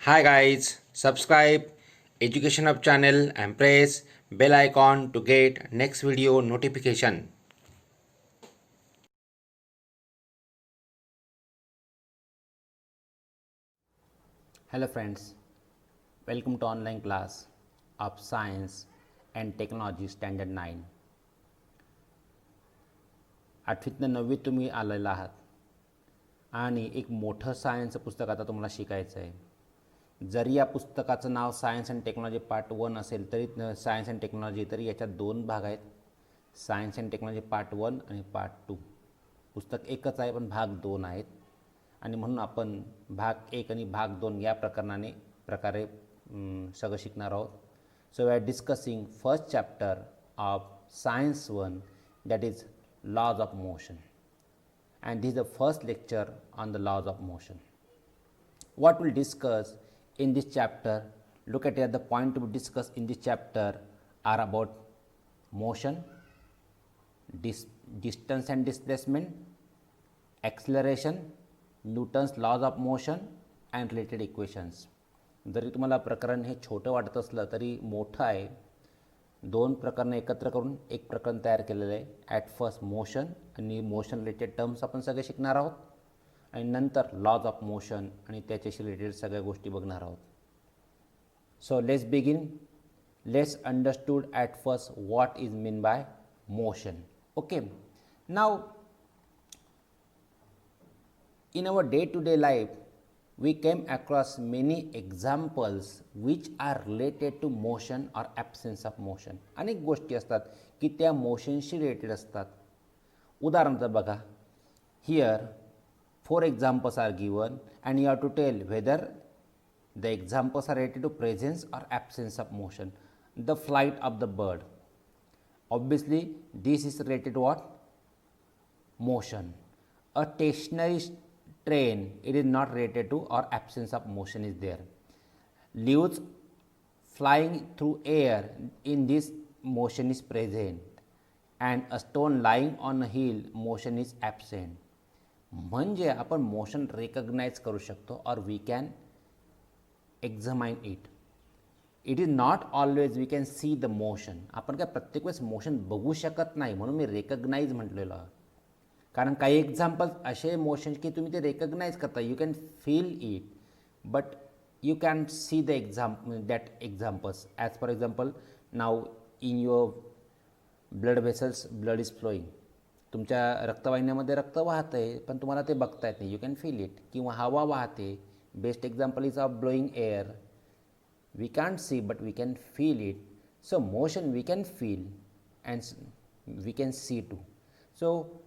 Hi guys, subscribe Education Hub channel and press bell icon to get next video notification. Hello friends, welcome to online class of Science and Technology Standard 9. आठवीतनं 9वीत तुम्ही आलेला आहात आणि एक मोठं सायन्सचं पुस्तक आता तुम्हाला शिकायचं आहे. जरी या पुस्तकाचं नाव सायन्स अँड टेक्नॉलॉजी पार्ट 1 असेल तरी सायन्स अँड टेक्नॉलॉजी तरी याच्यात 2 भाग आहेत. सायन्स अँड टेक्नॉलॉजी पार्ट 1 आणि पार्ट 2. पुस्तक एकच आहे पण भाग 2 आहेत आणि म्हणून आपण भाग 1 आणि भाग 2 या प्रकारे सगळं शिकणार आहोत. So we are discussing first chapter of science 1, that is laws of motion, and this is the first lecture on the laws of motion. What we'll discuss in this chapter, look at here, the point to be discussed in this chapter are about motion, distance and displacement, acceleration, Newton's laws of motion and related equations. जरी तुम्हाला प्रकरण हे छोटं वाटत असलं तरी मोठं आहे. 2 प्रकरणं एकत्र करून एक प्रकरण तयार केलेलं आहे. ॲट फर्स्ट मोशन आणि मोशन रिलेटेड टर्म्स आपण सगळे शिकणार आहोत आणि नंतर लॉज ऑफ मोशन आणि त्याच्याशी रिलेटेड सगळ्या गोष्टी बघणार आहोत. So let's begin. Let's understood at first what is mean by motion. Okay, now in our day-to-day life we came across many examples which are related to motion or absence of motion. अनेक गोष्टी असतात की त्या मोशनशी related असतात. उदाहरणार्थ बघा, here 4 examples are given and you have to tell whether the examples are related to presence or absence of motion. The flight of the bird, obviously this is related to what? Motion. A stationary train, it is not related to or absence of motion is there. Leaves flying through air, in this motion is present, and a stone lying on a hill, motion is absent. म्हणजे आपण motion recognise करू शकतो और we can examine it. It is not always we can see the motion. आपण काय प्रत्येक वेळेस motion बघू शकत नाही म्हणून मी रिकग्नाइज म्हटलेलं आहे. कारण काही एक्झाम्पल्स असे मोशन की तुम्ही ते रेकग्नाइज करता, you can feel it but you can see the that examples. As for example, now in your blood vessels blood is flowing. तुमच्या रक्तवाहिन्यामध्ये रक्त वाहत आहे पण तुम्हाला ते बघता येत नाही, यू कॅन फील इट. किंवा हवा वाहते. Best example is of blowing air. We can't see but we can feel it. So motion we can feel and we can see too. So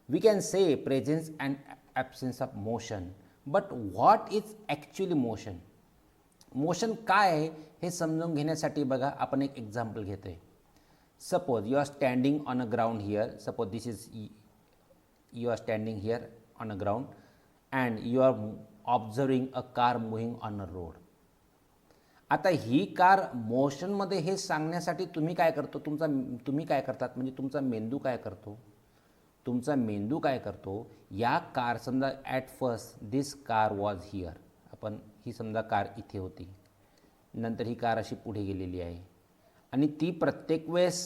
we can say presence and absence of motion, but what is actually motion? Motion काय आहे हे समजून घेण्यासाठी बघा आपण एक example घेतो आहे. Suppose you are standing on a ground here. Suppose this is you are standing here on a ground and you are observing a car moving on a road. आता ही कार मोशनमध्ये हे सांगण्यासाठी तुम्ही काय करतात म्हणजे तुमचा मेंदू काय करतो. तुमचा मेंदू काय करतो, या कार समजा at first this car was here. आपण ही समजा कार इथे होती, नंतर ही कार अशी पुढे गेलेली आहे आणि ती प्रत्येक वेळेस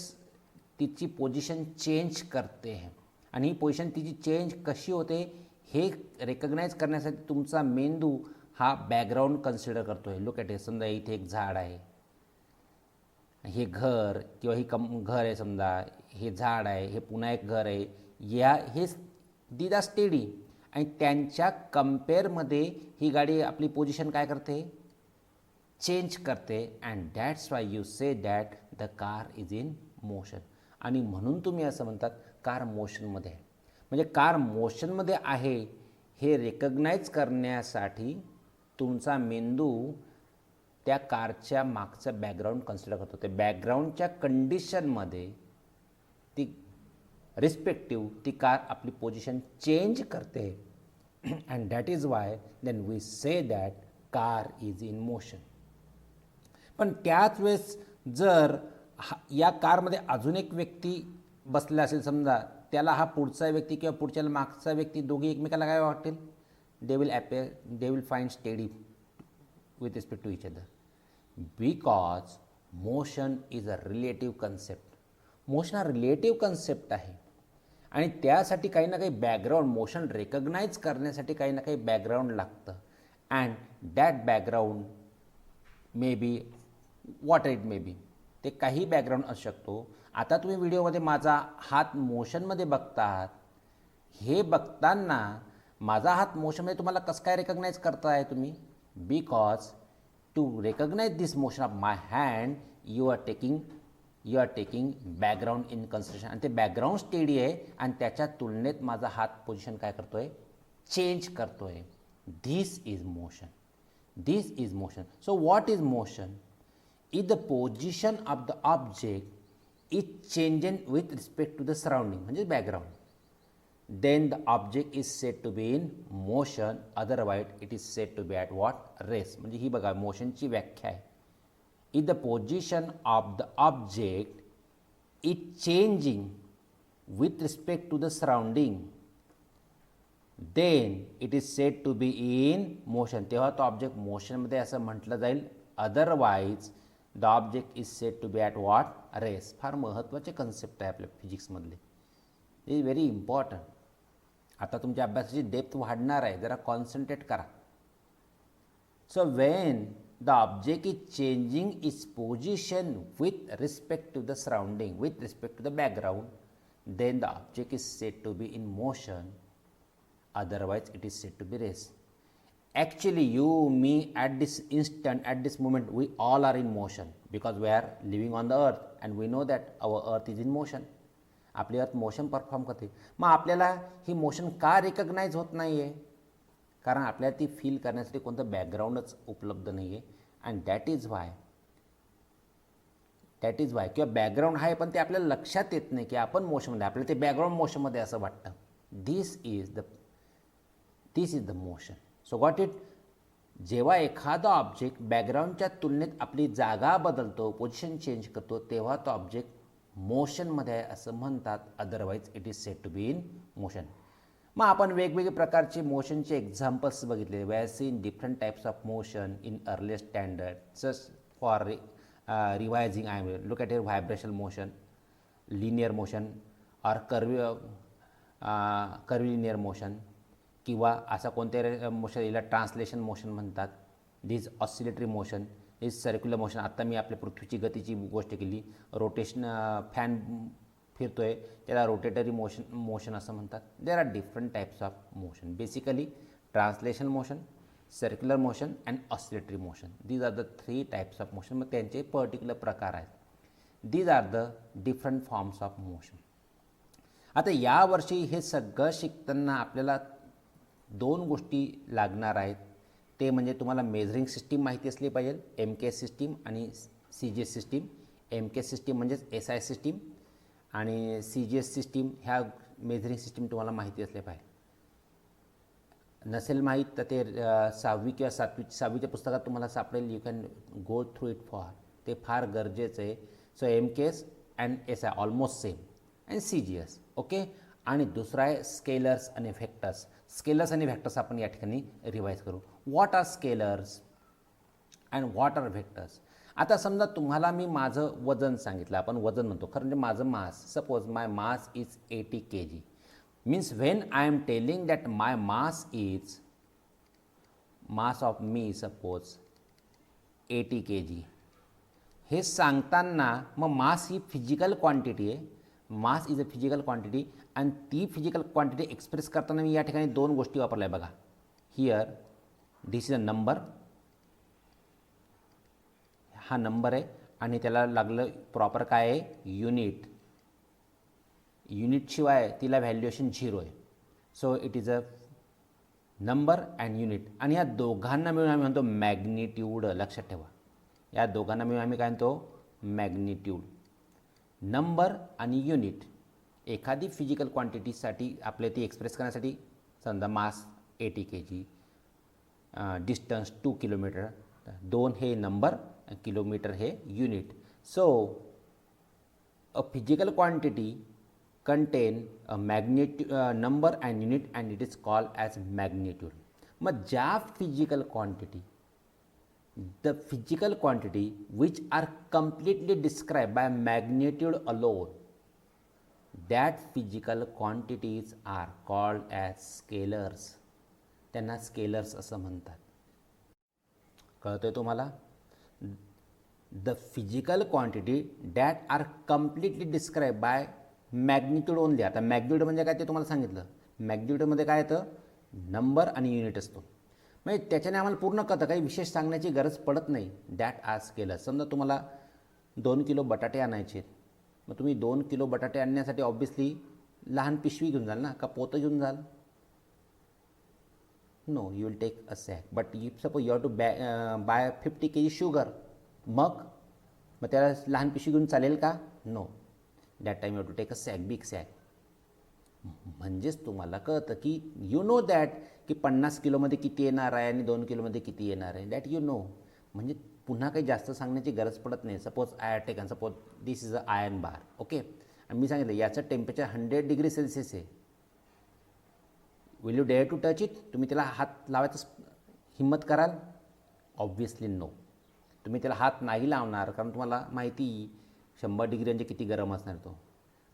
तिची पोझिशन चेंज करते आहे. आणि ही पोझिशन तिची चेंज कशी होते हे रेकग्नाइज करण्यासाठी तुमचा मेंदू हा बॅकग्राऊंड कन्सिडर करतो आहे. Look at it. समजा इथे एक झाड आहे, हे घर किंवा ही घर आहे, समजा हे झाड आहे, हे पुन्हा एक घर आहे, हे दीज आर स्टेडी आणि त्यांच्या कम्पेअरमध्ये ही गाडी आपली पोझिशन काय करते, चेंज करते. And that's why you say that the car is in motion. आणि म्हणून तुम्ही असं म्हणतात कार मोशनमध्ये आहे. म्हणजे कार मोशनमध्ये आहे हे रेकग्नाइज करण्यासाठी तुमचा मेंदू त्या कारच्या मागचं बॅकग्राऊंड कन्सिडर करतो. ते बॅकग्राऊंडच्या कंडिशनमध्ये ती रिस्पेक्टिव्ह ती कार आपली पोझिशन चेंज करते. And that is why then we say that car is in motion. पण त्याच वेळेस जर या कारमध्ये अजून एक व्यक्ती बसला असेल, समजा त्याला हा पुढचा व्यक्ती किंवा पुढच्याला मागचा व्यक्ती, दोघे एकमेकाला काय वाटेल, they will find steady with respect to each other? Because motion is a relative concept. Motion हा रिलेटिव्ह कन्सेप्ट आहे आणि त्यासाठी काही ना काही बॅकग्राऊंड, मोशन रेकग्नाइज करण्यासाठी काही ना काही बॅकग्राऊंड लागतं. And that background may be what it may be, ते काही बॅकग्राऊंड असू शकतो. आता तुम्ही व्हिडिओमध्ये माझा हात मोशनमध्ये बघता आहात. हे बघताना माझा हात मोशनमध्ये तुम्हाला कसं काय रेकग्नाइज करताय तुम्ही? Because to recognise this motion of my hand you are taking background in consideration. आणि ते बॅकग्राऊंड स्टेडी आहे आणि त्याच्या तुलनेत माझा हात पोझिशन काय करतोय? चेंज करतोय. This is motion. This is motion. So what is motion? Is the position of the object is changing with respect to the surrounding, म्हणजे background. then the object is said to be in motion, otherwise it is said to be at what? Rest. म्हणजे ही बघा मोशनची व्याख्या आहे. if the position of the object is changing with respect to the surrounding, then it is said to be in motion. तेव्हा तो object मोशनमध्ये असं म्हटलं जाईल. Otherwise the object is said to be at what? Rest. फार महत्त्वाचे concept आहे आपल्या फिजिक्समधले. Is very important. आता तुमच्या अभ्यासाची डेप्थ वाढणार आहे, जरा कॉन्सन्ट्रेट करा. So when the object is changing its position with respect to the surrounding, with respect to the background, then the object is said to be in motion, otherwise it is said to be rest. Actually you, me, at this instant, at this moment, we all are in motion because we are living on the earth and we know that our earth is in motion. आपली अर्थ motion perform करते. मग आपल्याला ही motion का recognise होत नाही आहे? कारण आपल्याला ती फील करण्यासाठी कोणतं बॅकग्राऊंडच उपलब्ध नाही आहे. अँड दॅट इज वाय किंवा बॅकग्राऊंड आहे पण ते आपल्याला लक्षात येत नाही की आपण मोशनमध्ये, आपल्याला ते बॅकग्राऊंड मोशनमध्ये असं वाटतं. This is the motion. So got it. जेव्हा एखादा ऑब्जेक्ट बॅकग्राऊंडच्या तुलनेत आपली जागा बदलतो, पोझिशन चेंज करतो, तेव्हा तो ऑब्जेक्ट मोशनमध्ये आहे असं म्हणतात. Otherwise it is said to be in motion. मग आपण वेगवेगळे प्रकारचे मोशनचे एक्झाम्पल्स बघितले. We have seen different types of motion in early standard. Just for revising I am look at your vibrational motion, linear motion or curvilinear motion, किंवा असा कोणत्या motion याला ट्रान्सलेशन मोशन म्हणतात. This oscillatory motion, this circular motion. आत्ता मी आपल्या पृथ्वीची गतीची गोष्ट केली. रोटेशन, फॅन फिरतोय त्याला रोटेटरी मोशन असं म्हणतात. There are different types of motion. Basically translation motion, circular motion and oscillatory motion. These are the 3 types of motion. मग त्यांचे पर्टिक्युलर प्रकार आहेत. These are the different forms of motion. आता यावर्षी हे सगळं शिकताना आपल्याला 2 गोष्टी लागणार आहेत. ते म्हणजे तुम्हाला मेजरिंग सिस्टीम माहिती असली पाहिजे, MKS सिस्टीम आणि CGS सिस्टीम. MKS सिस्टीम म्हणजेच SI सिस्टीम आणि CGS सिस्टीम ह्या मेजरिंग सिस्टीम तुम्हाला माहिती असल्या पाहिजे. नसेल माहीत तर ते 6वी किंवा 7वीच्या पुस्तकात तुम्हाला सापडेल. You can go through it for. ते फार गरजेचं आहे. So MKS and SI almost same and CGS. Okay. आणि दुसरा आहे स्केलर्स आणि व्हेक्टर्स. स्केलर्स आणि व्हेक्टर्स आपण या ठिकाणी रिवाईज करू. What are scalars and what are vectors? आता समजा तुम्हाला मी माझं वजन सांगितलं. आपण वजन म्हणतो, खरं म्हणजे माझं mass. Suppose my mass is 80 kg. Means when I am telling that my mass is mass of me suppose 80 kg. हे सांगताना मग मास ही फिजिकल क्वांटिटी आहे. Mass is a physical quantity आणि ती फिजिकल क्वांटिटी एक्सप्रेस करताना मी या ठिकाणी 2 गोष्टी वापरल्या बघा. Here this is a number. हा नंबर आहे आणि त्याला लागलं प्रॉपर काय आहे? युनिट. युनिटशिवाय तिला व्हॅल्युएशन 0 आहे. So it is a number and unit. आणि या दोघांना मिळून आम्ही म्हणतो मॅग्निट्यूड. लक्षात ठेवा, या दोघांना मिळून आम्ही काय म्हणतो? मॅग्निट्यूड. नंबर आणि युनिट. एखादी फिजिकल क्वांटिटीसाठी आपल्या ती एक्सप्रेस करण्यासाठी समजा मास 80 kg, डिस्टन्स 2 किलोमीटर. 2 हे नंबर, किलोमीटर हे unit. So a physical quantity contain a number and unit and it is called as magnitude. मग ज्या physical quantity the physical quantity which are completely describe by magnitude alone, that physical quantities are called as scalars. त्यांना scalars असं म्हणतात. कळतंय तुम्हाला? The physical quantity that are completely describe by magnitude only. आता magnitude म्हणजे काय ते तुम्हाला सांगितलं. मॅग्निट्यूडमध्ये काय येतं? नंबर आणि युनिट असतो. म्हणजे त्याच्याने आम्हाला पूर्ण कळतं, काही विशेष सांगण्याची गरज पडत नाही. That are scalars. समजा तुम्हाला 2 किलो बटाटे आणायचे, मग तुम्ही 2 किलो बटाटे आणण्यासाठी ऑब्व्हियसली लहान पिशवी घेऊन जाल ना, का पोतं घेऊन जाल? No, you will take a sack. But you suppose you have to buy 50 kg sugar. मग त्याला लहान पिशवी घेऊन चालेल का? No. That time you have to take a sack, big sack. म्हणजेच तुम्हाला कळतं की यू नो दॅट की 50 किलोमध्ये किती येणार आहे आणि 2 किलोमध्ये किती येणार आहे. That you know. म्हणजे पुन्हा काही जास्त सांगण्याची गरज पडत नाही. Suppose I take and suppose this is a iron bar. Okay. आणि मी सांगितलं याचं टेम्परेचर 100 डिग्री सेल्सिअस आहे. Will you dare to touch it? तुम्ही त्याला हात लावायचं हिम्मत कराल? Obviously no. तुम्ही त्याला हात नाही लावणार, कारण तुम्हाला माहिती 100 डिग्री म्हणजे किती गरम असणार तो.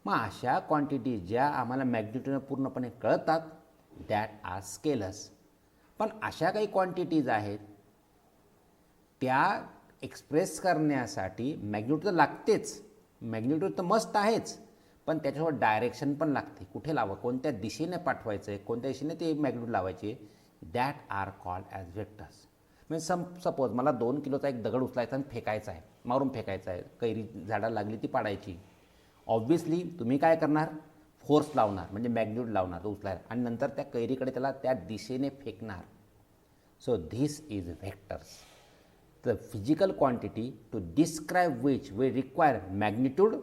मग अशा क्वांटिटी ज्या आम्हाला मॅग्निट्यूडनं पूर्णपणे कळतात, दॅट आर स्केलर्स. पण अशा काही क्वांटिटीज आहेत त्या एक्सप्रेस करण्यासाठी मॅग्निट्यूड तर लागतेच, मॅग्निट्यूड तर मस्ट आहेच, पण त्याच्यासोबत डायरेक्शन पण लागते. कुठे लावा, कोणत्या दिशेने पाठवायचं आहे, कोणत्या दिशेने ते मॅग्निट्यूड लावायचे, that are called as vectors. म्हणजे सपोज मला 2 किलोचा एक दगड उचलायचा आणि फेकायचा आहे, मारून फेकायचा आहे, कैरी झाडाला लागली ती पाडायची. ऑब्व्हियसली तुम्ही काय करणार? फोर्स लावणार, म्हणजे मॅग्निट्यूड लावणार तो उचलायला, आणि नंतर त्या कैरीकडे त्याला त्या दिशेने फेकणार. So this is vectors. The physical quantity to describe which we require magnitude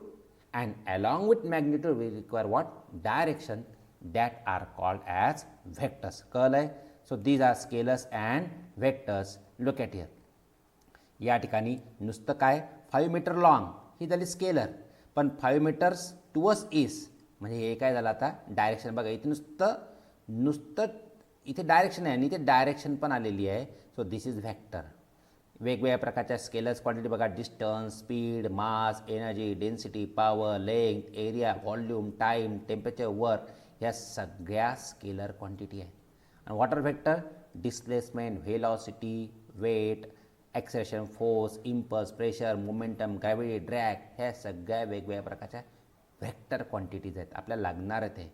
and along with magnitude we require what? Direction. That are called as vectors. कळलंय? So these are scalars and vectors. Look at here. या ठिकाणी नुसतं काय 5 metre long ही झाली scalar, पण 5 metres towards east म्हणजे हे काय झालं आता डायरेक्शन. बघा इथे नुसतं इथे डायरेक्शन आहे आणि इथे डायरेक्शन पण आलेली आहे. So this is vector. वेगवेगळ्या प्रकारच्या स्केलर्स क्वांटिटी बघा, distance, speed, mass, energy, density, power, length, area, volume, time, temperature, work, ह्या सगळ्या स्केलर क्वांटिटी आहेत. आणि water vector displacement, velocity, weight, acceleration, force, impulse, pressure, momentum, gravity, drag, ह्या सगळ्या वेगवेगळ्या प्रकारच्या व्हेक्टर क्वांटिटीज आहेत, आपल्याला लागणार आहेत.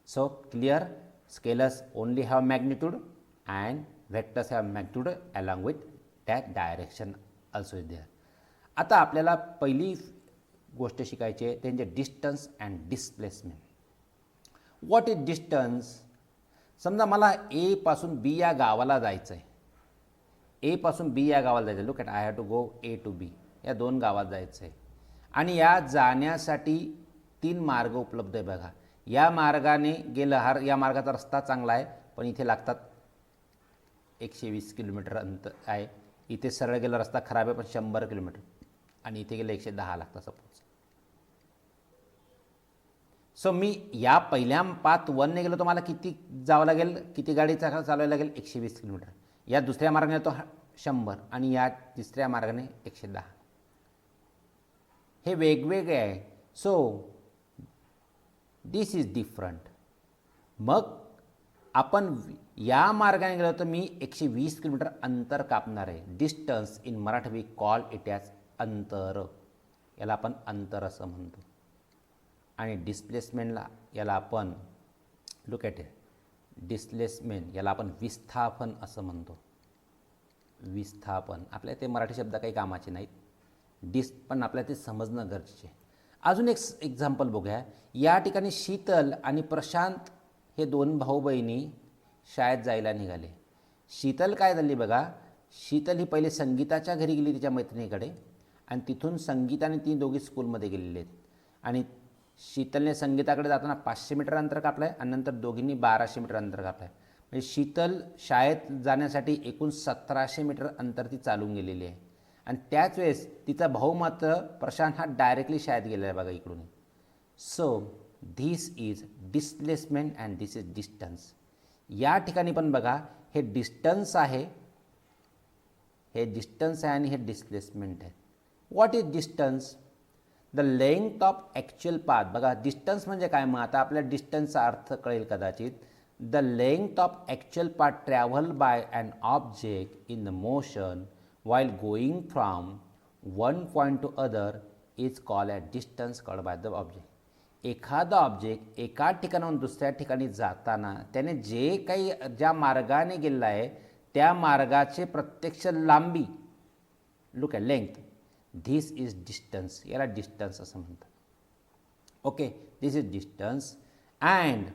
So clear, scalars only have magnitude and vectors have magnitude along with that direction also is there. आता आपल्याला पहिली गोष्ट शिकायची आहे त्यांचे distance and displacement. What is distance? समजा मला ए पासून बी या गावाला जायचं आहे. ए पासून बी या गावाला जायचं आहे. Look at, I have to go A to B. या 2 गावात जायचं आहे आणि या जाण्यासाठी 3 मार्ग उपलब्ध आहे. बघा, या मार्गाने गेलं, या मार्गाचा रस्ता चांगला आहे, पण इथे लागतात 120 किलोमीटर अंतर आहे. इथे सरळ गेला रस्ता खराब आहे, पण 100 किलोमीटर, आणि इथे गेलं 110 लागतं सपोज. सो मी या पहिल्या पाथ 1ने गेलो तर मला किती जावं लागेल, किती गाडी चालवायला लागेल? 120 किलोमीटर. या दुसऱ्या मार्गाने तो 100 आणि या तिसऱ्या मार्गाने 110. हे वेगवेगळे आहे. So this is different. मग आपण या मार्गाने गेलो तर मी 120 किलोमीटर अंतर कापणार आहे. Distance in Marathi we call it as अंतर. याला आपण अंतर असं म्हणतो. आणि डिस्प्लेसमेंटला याला आपण लुक ॲट इट, डिस्प्लेसमेंट याला आपण विस्थापन असं म्हणतो. विस्थापन आपल्या ते मराठी शब्द काही कामाचे नाहीत, पण आपल्याला ते समजणं गरजेचे आहे. अजून एक एक्झाम्पल बघूया. या ठिकाणी शीतल आणि प्रशांत हे 2 भाऊ बहिणी शाळेत जायला निघाले. शीतल काय झाली बघा, शीतल ही पहिले संगीताच्या घरी गेली तिच्या मैत्रिणीकडे, आणि तिथून संगीताने ती दोघी स्कूलमध्ये गेलेले आहेत. आणि शीतलने संगीताकडे जाताना 500 मीटर अंतर कापलं आहे आणि नंतर दोघींनी 1200 मीटर अंतर कापलं आहे. म्हणजे शीतल शाळेत जाण्यासाठी एकूण 1700 मीटर अंतर ती चालून गेलेली आहे. आणि त्याच वेळेस तिचा भाऊ मात्र प्रशांत हा डायरेक्टली शाळेत गेलेला आहे बघा इकडून. So this is displacement and this is distance. या ठिकाणी पण बघा हे डिस्टन्स आहे, हे डिस्टन्स आहे आणि हे डिस्प्लेसमेंट आहे. What is distance? The length of actual path. बघा डिस्टन्स म्हणजे काय, मग आता आपल्या डिस्टन्सचा अर्थ कळेल कदाचित. The length of actual path travel by an object in the motion while going from one point to other is called a distance covered by the object. एखादा ऑब्जेक्ट एका ठिकाणाहून दुसऱ्या ठिकाणी जाताना त्याने जे काही ज्या मार्गाने गेलेला आहे त्या मार्गाचे प्रत्यक्ष लांबी, look at length, this is distance. याला डिस्टन्स असं म्हणतात. Okay, this is distance. And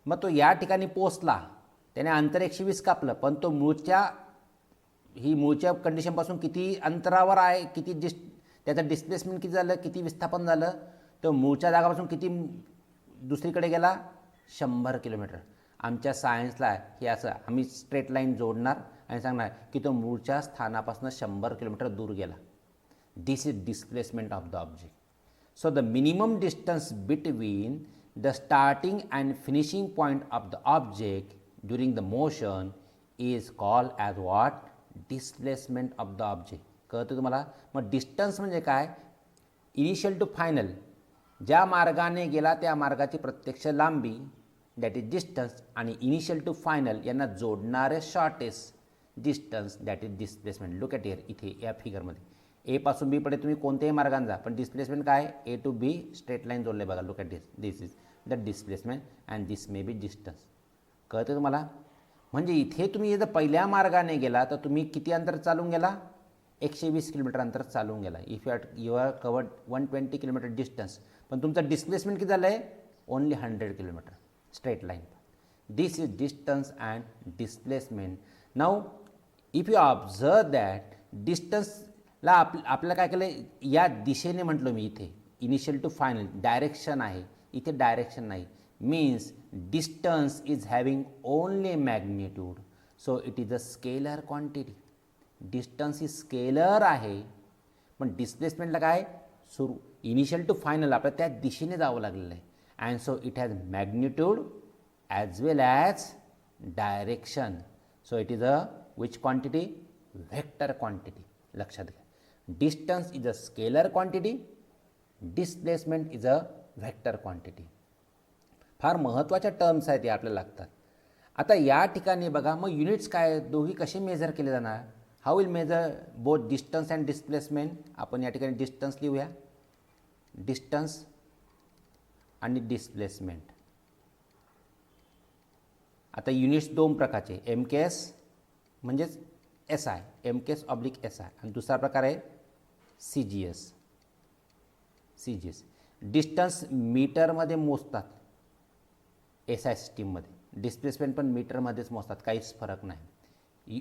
मग तो या ठिकाणी पोचला, त्याने अंतर 120 कापलं, पण तो मूळच्या कंडिशनपासून किती अंतरावर आहे, त्याचं डिस्प्लेसमेंट किती झालं, किती विस्थापन झालं, तो मूळच्या जागापासून किती दुसरीकडे गेला, 100 किलोमीटर. आमच्या सायन्सला हे असं आम्ही स्ट्रेट लाईन जोडणार आणि सांगणार की तो मूळच्या स्थानापासून 100 किलोमीटर दूर गेला. This is displacement of the object. So the minimum distance between the starting and finishing point of the object during the motion is called as what? Displacement of the object. कळतं तुम्हाला? मग distance म्हणजे काय? Initial to final, ज्या मार्गाने गेला त्या मार्गाची प्रत्यक्ष लांबी, दॅट इज डिस्टन्स, आणि इनिशियल टू फायनल यांना जोडणारे shortest distance, that is displacement. Look at here, इथे या फिगरमध्ये ए पासून बी कडे तुम्ही कोणत्याही मार्गाने जा, पण डिस्प्लेसमेंट काय? ए टू बी स्ट्रेट लाईन जोडले. बघा, look at this is the displacement and this may be distance. कळतं तुम्हाला? म्हणजे इथे तुम्ही जर पहिल्या मार्गाने गेला तर तुम्ही किती अंतर चालून गेला? 120 किलोमीटर अंतर चालून गेला. If you are covered 120 kilometre distance, पण तुमचं डिस्प्लेसमेंट किती झालं आहे? Only 100 kilometre straight line. This is distance and displacement. Now if you observe that डिस्टन्सला आपल्याला काय केलं, या दिशेने म्हटलं मी, इथे इनिशियल टू फायनल डायरेक्शन आहे, इथे डायरेक्शन नाही. means distance is having only magnitude, so it is a scalar quantity. distance is scalar आहे, पण डिस्प्लेसमेंटला काय, सुरू इनिशियल टू फायनल आपल्याला त्या दिशेने जावं लागलेलं आहे. And so it has magnitude as well as direction. So it is a which quantity? Vector quantity. लक्षात घ्या, distance is a scalar quantity, displacement is a vector quantity. फार महत्त्वाच्या टर्म्स आहेत या आपल्याला लागतात. आता या ठिकाणी बघा, मग युनिट्स काय, दोघी कसे मेजर केले जाणार? How will measure both distance and displacement? आपण या ठिकाणी डिस्टन्स लिहूया, डिस्टन्स आणि डिस्प्लेसमेंट. आता युनिट्स दोन प्रकारचे, MKS म्हणजेच SI, MKS ऑब्लिक SI, आणि दुसरा प्रकार आहे CGS. डिस्टन्स मीटरमध्ये मोजतात SI सिस्टीममध्ये, डिस्प्लेसमेंट पण मीटरमध्येच मोजतात, काहीच फरक नाही.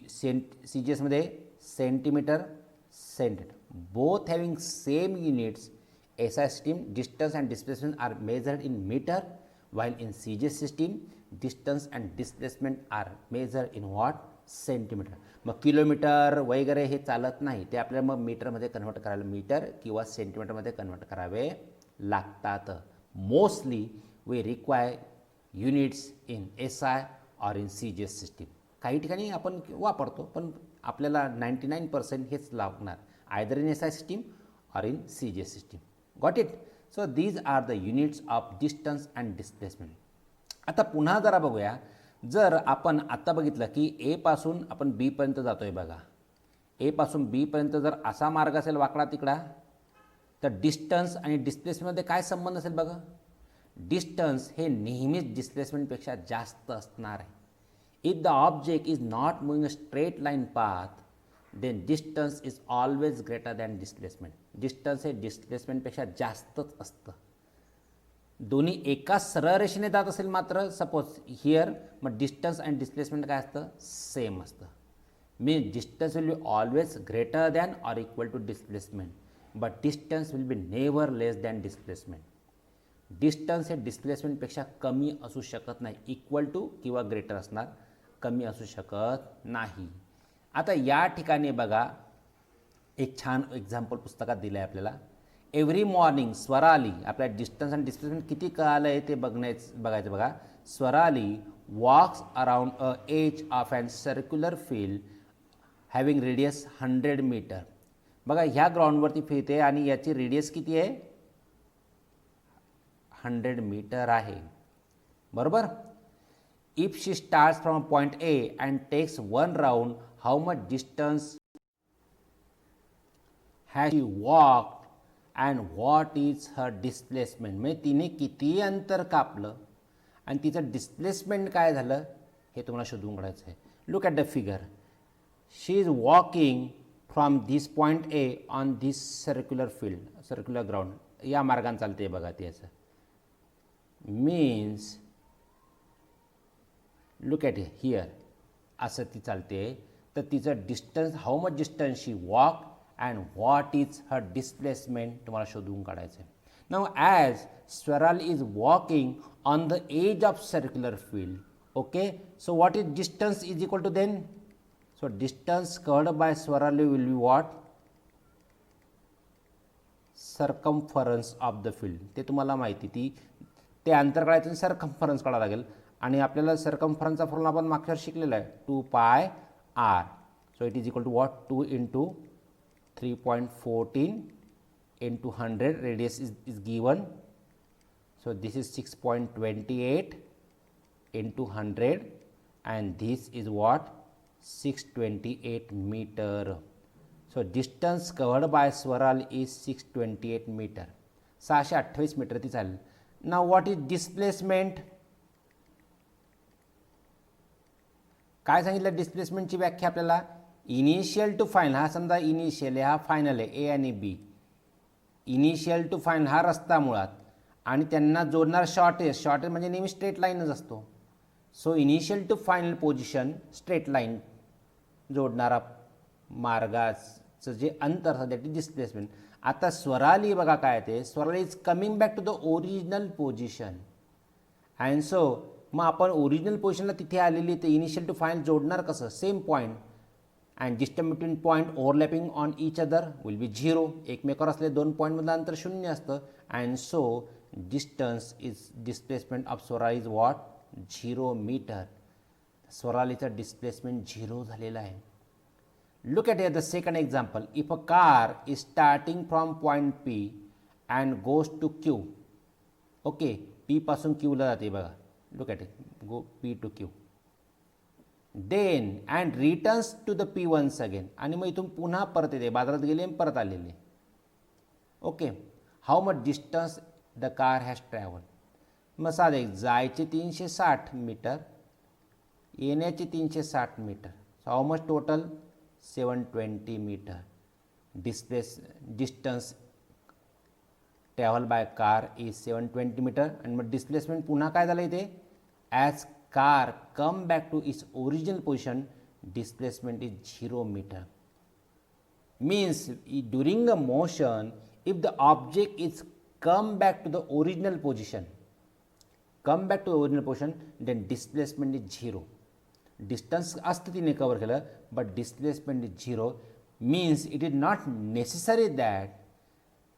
CGS मध्ये centimetre, centimetre, both having same units. SI system distance and displacement are measured in metre, while in CGS system distance and displacement are measured in what? Centimetre. मग किलोमीटर वगैरे हे चालत नाही, ते आपल्याला मग मीटरमध्ये कन्वर्ट करायला, मीटर किंवा सेंटीमीटरमध्ये कन्वर्ट करावे लागतात. Mostly we require units in SI or in CGS system. काही ठिकाणी आपण वापरतो, पण आपल्याला 99% हेच लागणार, either in SI system or in CGS system. Got it? So these are the units of distance and displacement. आता पुन्हा जरा बघूया, जर आपण आत्ता बघितलं की A पासून आपण B पर्यंत जातोय, बघा A पासून B पर्यंत जर असा मार्ग असेल वाकडा तिकडा, तर डिस्टन्स आणि डिस्प्लेसमेंटमध्ये काय संबंध असेल बघा? डिस्टन्स हे नेहमीच डिस्प्लेसमेंटपेक्षा जास्त असणार आहे. If the object is not moving a straight line path, then distance is always greater than displacement. Distance हे डिस्प्लेसमेंटपेक्षा जास्तच असतं. दोन्ही एका सरळ रेषेने जात असेल मात्र, सपोज हिअर, मग डिस्टन्स अँड डिस्प्लेसमेंट काय असतं? सेम असतं. Means distance will be always greater than or equal to displacement, but distance will be never less than displacement. Distance हे डिस्प्लेसमेंटपेक्षा कमी असू शकत नाही, इक्वल टू किंवा ग्रेटर असणार, कमी असू शकत नाही. आता या ठिकाणी बघा, एक छान एक्झाम्पल पुस्तकात दिलं आहे आपल्याला. एव्हरी मॉर्निंग स्वराली, आपल्या डिस्टन्स आणि डिस्प्लेसमेंट किती कळालं आहे ते बघायचं बघा. Swarali walks around a edge of and circular field having radius 100 metre. बघा ह्या ग्राउंडवरती फिरते आणि याची रेडियस किती आहे 100 मीटर आहे, बरोबर. If she starts from point A and takes one round, how much distance has she walked and what is her displacement. म्हणजे तिने किती अंतर कापलं आणि तिचं डिस्प्लेसमेंट काय झालं हे तुम्हाला शोधून काढायचं आहे. Look at the figure. She is walking from this point A on this circular field, circular ground. या मार्गाने चालते बघा ती. याचं मीन्स लुक ॲट हिअर, असं ती चालते. तर तिचं distance, how much distance she walk and what is her displacement तुम्हाला शोधून काढायचं आहे. Now as Swarali is walking on the edge of circular field, okay, so what is distance is equal to then, so distance covered by Swarali will be what, circumference of the field. ते तुम्हाला माहिती, ते अंतर काढायचं आणि सर्कम्फरन्स काढावं लागेल. आणि आपल्याला सर्कम्फरन्सचा फॉर्म्युला आपण मागच्यावर शिकलेला आहे 2πr. So it is equal to what 2 into 3.14 into 100, radius is given, so this is 6.28 into 100 and this is what 628 meter. So distance covered by Swaral is 628 meter, 628 metre ती चालेल. Now what is displacement? काय सांगितलं डिस्प्लेसमेंटची व्याख्या आपल्याला, initial to final. हा समजा initial आहे, हा फायनल आहे, ए आणि बी. इनिशियल टू फायनल हा रस्ता मुळात आणि त्यांना जोडणार शॉर्टेज. शॉर्टेज म्हणजे नेहमी स्ट्रेट लाईनच असतो. So initial to final position straight line जोडणारा मार्गाचं जे अंतर असतं त्याची डिस्प्लेसमेंट. आता स्वराली बघा काय ते, Swarali is coming back to the original position and so मग आपण ओरिजिनल पोझिशनला तिथे आलेली ते इनिशियल टू फायनल जोडणार कसं, same point. And distance between point overlapping on each other will be 0. एकमेकावर असले दोन पॉईंटमधलं अंतर 0 असतं. And so distance is displacement of Swarali is what 0 metre. स्वरालीचं डिस्प्लेसमेंट 0 झालेलं आहे. Look at the second example. If a car is starting from point P and goes to Q, okay, P पासून क्यूला जाते बघा. Look at it, go P to Q, then and returns to the P once again. आणि मग इथून पुन्हा परत येते, बाजारात गेले आणि परत आलेले. Okay, how much distance the car has travel. मग साधे जायचे 360 मीटर, येण्याचे 360 metre. How much total 720 metre. Distance travel by car is 720 metre. आणि मग डिस्प्लेसमेंट पुन्हा काय झालं इथे, as car come back to its original position, displacement is 0 meter. Means during a motion, if the object is come back to the original position, then displacement is 0. Distance असतं तिने cover केलं, but displacement is 0. Means it is not necessary that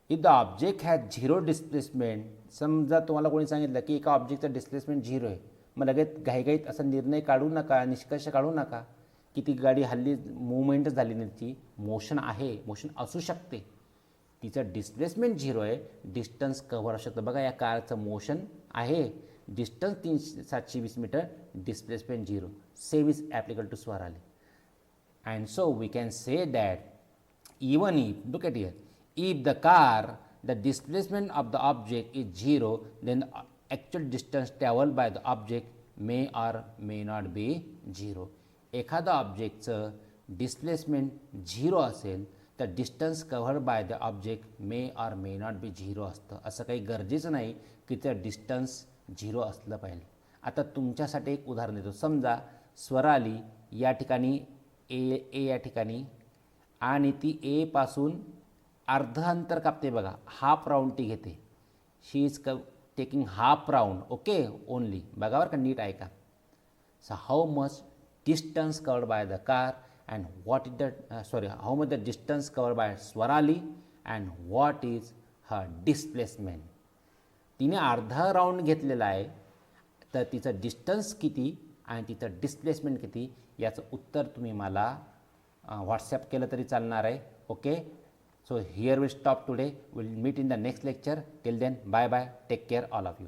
if the object has 0 displacement, समजा तुम्हाला कोणी सांगितलं की एका ऑब्जेक्टचं displacement 0 आहे, मग लगेच घाईघाईत असा निर्णय काढू नका, निष्कर्ष काढू नका की ती गाडी हल्ली मुवमेंटच झाली नाही, ती मोशन आहे, मोशन असू शकते. तिचं डिस्प्लेसमेंट 0 आहे, डिस्टन्स कव्हर असू शकतं. बघा या कारचं मोशन आहे, distance 720 metre, displacement 0. Same is applicable to Swarali. And so we can say that even if, look at here, if the car, the displacement of the object is 0, then the actual distance traveled by the object may or may not be 0. एखादा ऑब्जेक्टचं displacement 0 असेल तर distance covered by the object may or may not be 0 असतं. असं काही गरजेचं नाही की त्या डिस्टन्स 0 असलं पाहिजे. आता तुमच्यासाठी एक उदाहरण देतो. समजा स्वराली या ठिकाणी ए या ठिकाणी आणि ती ए पासून अर्ध अंतर कापते बघा, हाफ राऊंड ती घेते. She is taking half round, okay, only. बघा बरं का, नीट ऐका. So how much distance covered by the car and what is the how much the distance covered by Swarali and what is her displacement. तिने अर्धा round घेतलेला आहे, तर तिचं डिस्टन्स किती आणि तिचं डिस्प्लेसमेंट किती याचं उत्तर तुम्ही मला व्हॉट्सॲप केलं तरी चालणार आहे. Okay, so here will stop today. Will meet in the next lecture. Till then, bye bye. Take care all of you.